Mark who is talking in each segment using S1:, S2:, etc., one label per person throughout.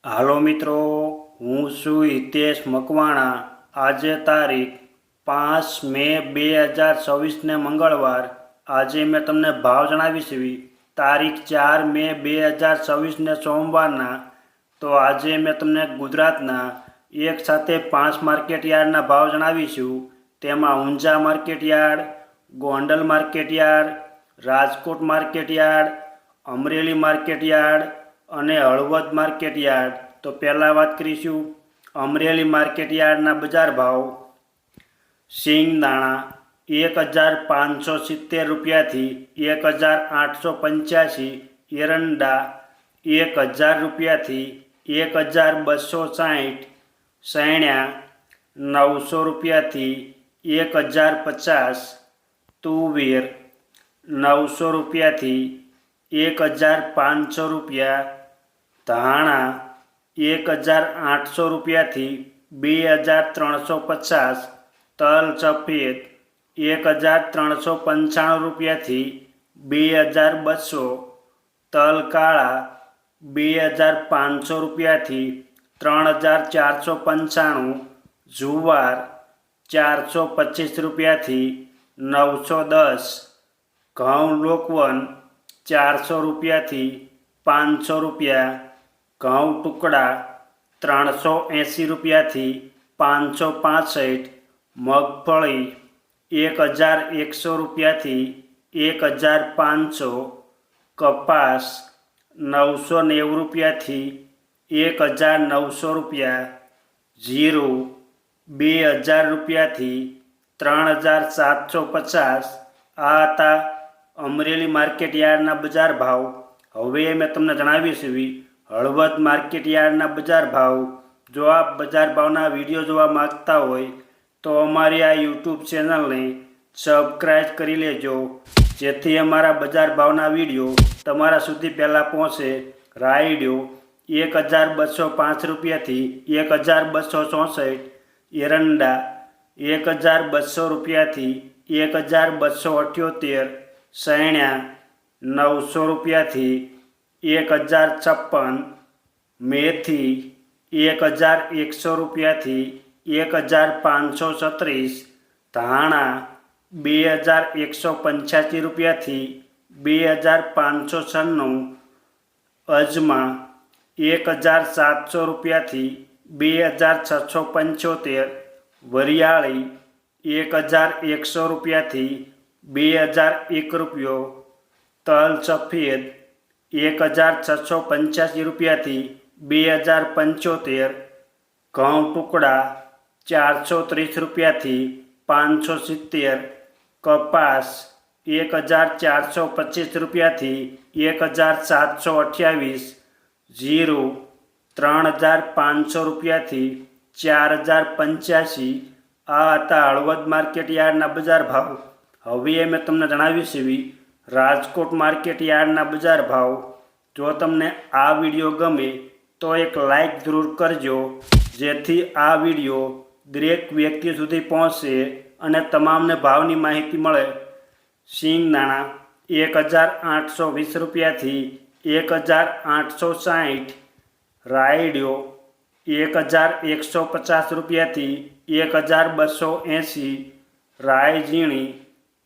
S1: હાલો મિત્રો, હું છું હિતેશ મકવાણા। આજે તારીખ 5 મે 2024 મંગળવાર। આજે મેં તમને ભાવ જણાવીશ તારીખ 4 મે 2024 સોમવારના। તો આજે મેં તમને ગુજરાતના એક સાથે 5 માર્કેટયાર્ડના ભાવ જણાવીશું। તેમાં Unjha market yard, Gondal market yard, Rajkot market yard, Amreli market yard અને હળવદ માર્કેટયાર્ડ। તો પહેલાં વાત કરીશું અમરેલી માર્કેટયાર્ડના બજાર ભાવ। સિંગદાણા 1570 રૂપિયાથી 1885। એરંડા 1000 રૂપિયાથી 1260। સૈણ્યા 900 રૂપિયાથી 1050। તુવેર 900 રૂપિયાથી 1500 રૂપિયા। ધાણા 1800 રૂપિયાથી 2350। તલ સફેદ 1395 રૂપિયાથી 2200। તલ કાળા 2500 રૂપિયાથી 3495। જુવાર 425 રૂપિયાથી 910। ઘઉં લોકવન 400 રૂપિયાથી 500 રૂપિયા। ઘઉં ટુકડા 380 રૂપિયાથી 565। મગફળી 1100 રૂપિયાથી 1500। કપાસ 990 રૂપિયાથી 1900 રૂપિયા। જીરું 2000 રૂપિયાથી 3750। આ હતા અમરેલી માર્કેટયાર્ડના બજાર ભાવ। હવે મેં તમને જણાવીશ હળવદ માર્કેટયાર્ડના બજાર ભાવ। જો આપ બજાર ભાવના વિડીયો જોવા માગતા હોય તો અમારી આ યુટ્યુબ ચેનલને સબસ્ક્રાઈબ કરી લેજો, જેથી અમારા બજાર ભાવના વિડીયો તમારા સુધી પહેલાં પહોંચે। રાયડો 1205 રૂપિયાથી 1264। એરંડા 1200 રૂપિયાથી 1278। સૈણ્યા 900 રૂપિયાથી 1056। મેથી 1100 રૂપિયાથી 1536। ધાણા 2185 રૂપિયાથી 2596। અજમા 1700 રૂપિયાથી 2675। વરિયાળી 1100 રૂપિયાથી 2001 રૂપિયો। તલ સફેદ 1685 રૂપિયાથી 2075। ઘઉં ટુકડા 430 રૂપિયાથી 570। કપાસ 1425 રૂપિયાથી 1728। જીરું 3500 રૂપિયાથી 4085। આ હતા હળવદ માર્કેટયાર્ડના બજાર ભાવ। હવે મેં તમને જણાવીશ રાજકોટ માર્કેટયાર્ડના બજાર ભાવ। જો તમને આ વિડીયો ગમે તો એક લાઈક જરૂર કરજો, જેથી આ વિડીયો દરેક વ્યક્તિ સુધી પહોંચે અને તમામને ભાવની માહિતી મળે। સિંગદાણા 1820 રૂપિયાથી 1860। રાયડો 1150 રૂપિયાથી 1280। રાઈ ઝીણી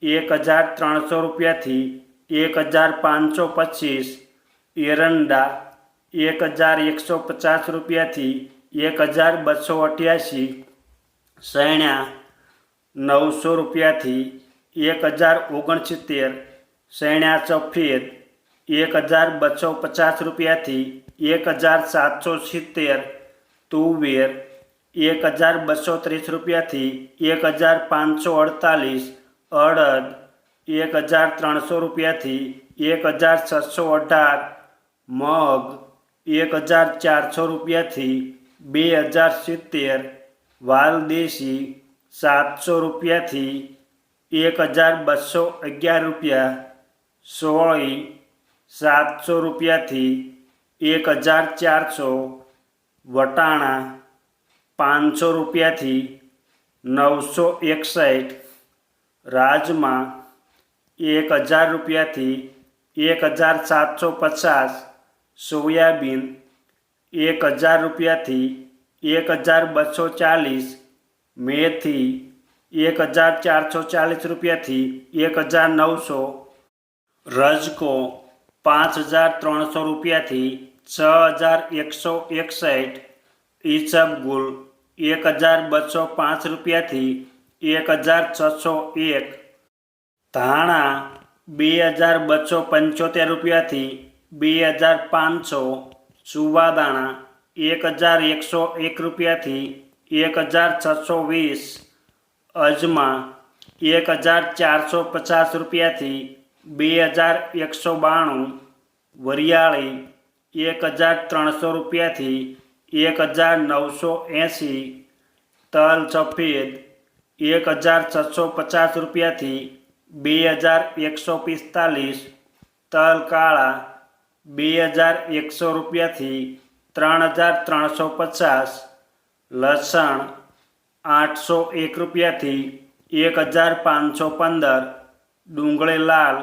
S1: 1300 રૂપિયાથી 1525। એરંડા 1150 રૂપિયાથી 1288। સૈણ્યા 900 રૂપિયાથી 1069। સૈણ્યા સફેદ 1250 રૂપિયાથી 1770। તુવેર 1230 રૂપિયાથી 1548। અડદ 1300 રૂપિયાથી 1618। મગ 1400 રૂપિયાથી 2070। વાલદેશી 700 રૂપિયાથી 1211 રૂપિયા। સોળી 700 રૂપિયાથી 1400। વટાણા 500 રૂપિયાથી 961। રાજમા 1000 રૂપિયાથી 1750। સોયાબીન 1000 રૂપિયાથી 1240, મેથી 1440 રૂપિયાથી 1900, રજકો 5300 રૂપિયાથી 6161, ઈસબગુલ 1205 રૂપિયાથી 1601, ધાણા 2275 રૂપિયાથી 2500, સુવાદાણા 1101 રૂપિયાથી 1620, અજમા 1450 રૂપિયાથી 2192, વરિયાળી 1300 રૂપિયાથી 1980, તલ સફેદ 1650 રૂપિયાથી 2145, તલ કાળા 2100 રૂપિયાથી 3350, લસણ 801 રૂપિયાથી 1515, ડુંગળી લાલ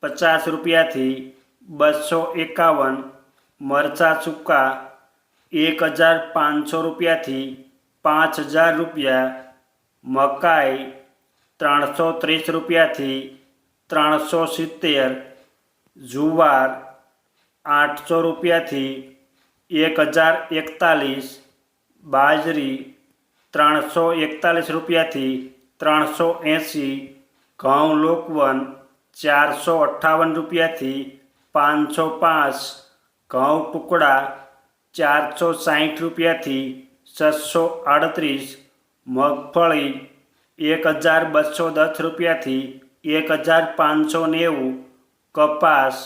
S1: 50 રૂપિયાથી 251, મરચાં સૂકા 1500 રૂપિયાથી 5000 રૂપિયા, મકાઈ 330 રૂપિયાથી 370, જુવાર 800 રૂપિયાથી 1041, બાજરી 341 રૂપિયાથી 380, ઘઉં લોકવન 458 રૂપિયાથી 505, ઘઉં ટુકડા 460 રૂપિયાથી 638, મગફળી 1210 રૂપિયાથી 1590, કપાસ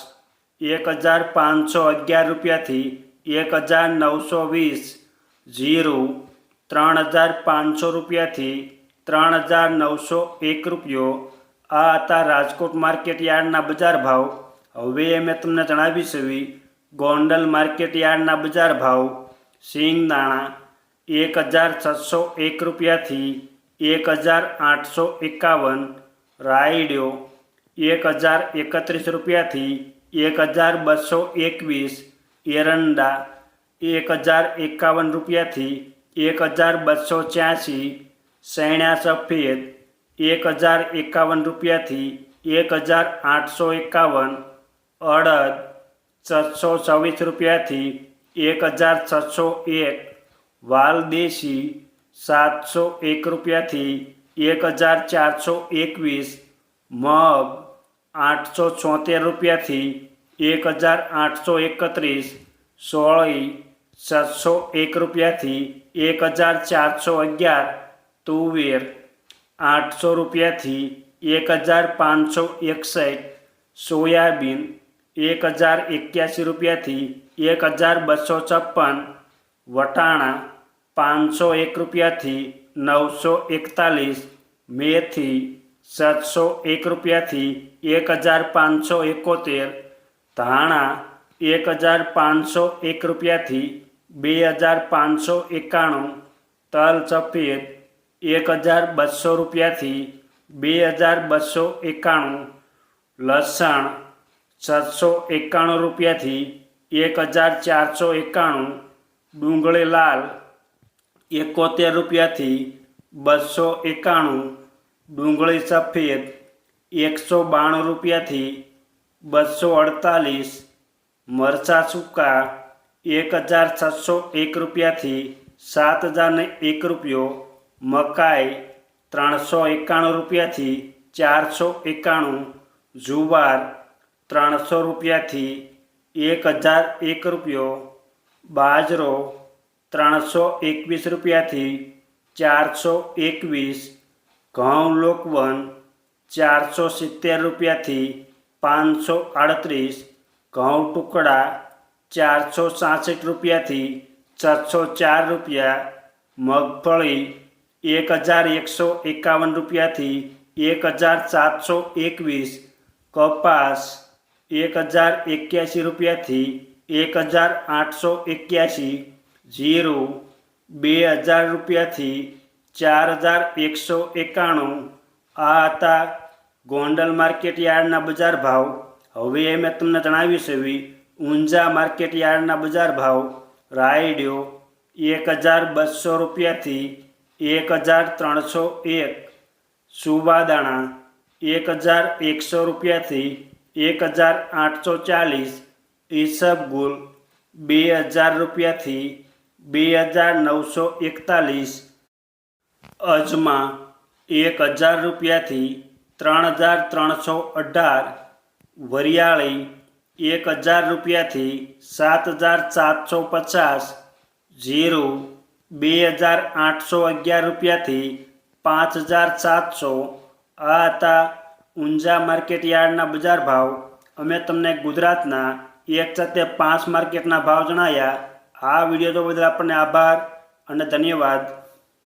S1: 1511 રૂપિયાથી 1920, જીરું 3500 રૂપિયાથી 3901 રૂપિયો. આ હતા રાજકોટ માર્કેટ યાર્ડના બજાર ભાવ. હવે મેં તમને જણાવી છે ગોંડલ માર્કેટ યાર્ડના બજાર ભાવ. સિંગદાણા 1601 રૂપિયાથી 1851, રાયડો 1031 રૂપિયાથી 1221, એરંડા 1051 રૂપિયાથી 1286, સૈણા સફેદ 1051 રૂપિયાથી 1851, અડદ 724 રૂપિયાથી 1601, વાલદેશી 701 રૂપિયાથી 1421, મગ 876 રૂપિયાથી 1831, સોળી 701 રૂપિયાથી 1411, તુવેર 800 રૂપિયાથી 1561, સોયાબીન 1081 રૂપિયાથી 1256, વટાણા 501 રૂપિયાથી 941, મેથી 701 રૂપિયાથી 1571, ધાણા 1501 રૂપિયાથી 2591, તલ સફેદ 1200 રૂપિયાથી 2291, લસણ 791 રૂપિયાથી 1491, ડુંગળી લાલ 71 રૂપિયાથી 291, ડુંગળી સફેદ 192 રૂપિયાથી 248, મરચાં સૂકા 1701 રૂપિયાથી 7001 રૂપિયો, મકાઈ 391 રૂપિયાથી 491, જુવાર 300 રૂપિયાથી 1001 રૂપિયો, બાજરો 321 રૂપિયાથી 421, ઘઉં લોકવન 470 રૂપિયાથી 538, ઘઉં ટુકડા 466 રૂપિયાથી 604 રૂપિયા, મગફળી 1151 રૂપિયાથી 1721, કપાસ 1081 રૂપિયાથી 1881, જીરું 2000 રૂપિયાથી 4191. આ હતા ગોંડલ માર્કેટ યાર્ડના બજાર ભાવ. હવે મેં તમને જણાવ્યું છે ઊંઝા માર્કેટ યાર્ડના બજાર ભાવ. રાયડો 1200 રૂપિયાથી 1301, સુવાદાણા 1100 રૂપિયાથી 1840, ઈસબગુલ 2000 રૂપિયાથી 2941, અજમા 1000 રૂપિયાથી 3318, વરિયાળી 1000 રૂપિયાથી 7750, જીરું 2811 રૂપિયાથી 5700. આ હતા ઊંઝા માર્કેટ યાર્ડના બજાર ભાવ. અમે તમને ગુજરાતના એક સાથે 5 માર્કેટના ભાવ જણાવ્યા. આ વિડીયો જોવા બદલ આપણને આભાર અને ધન્યવાદ.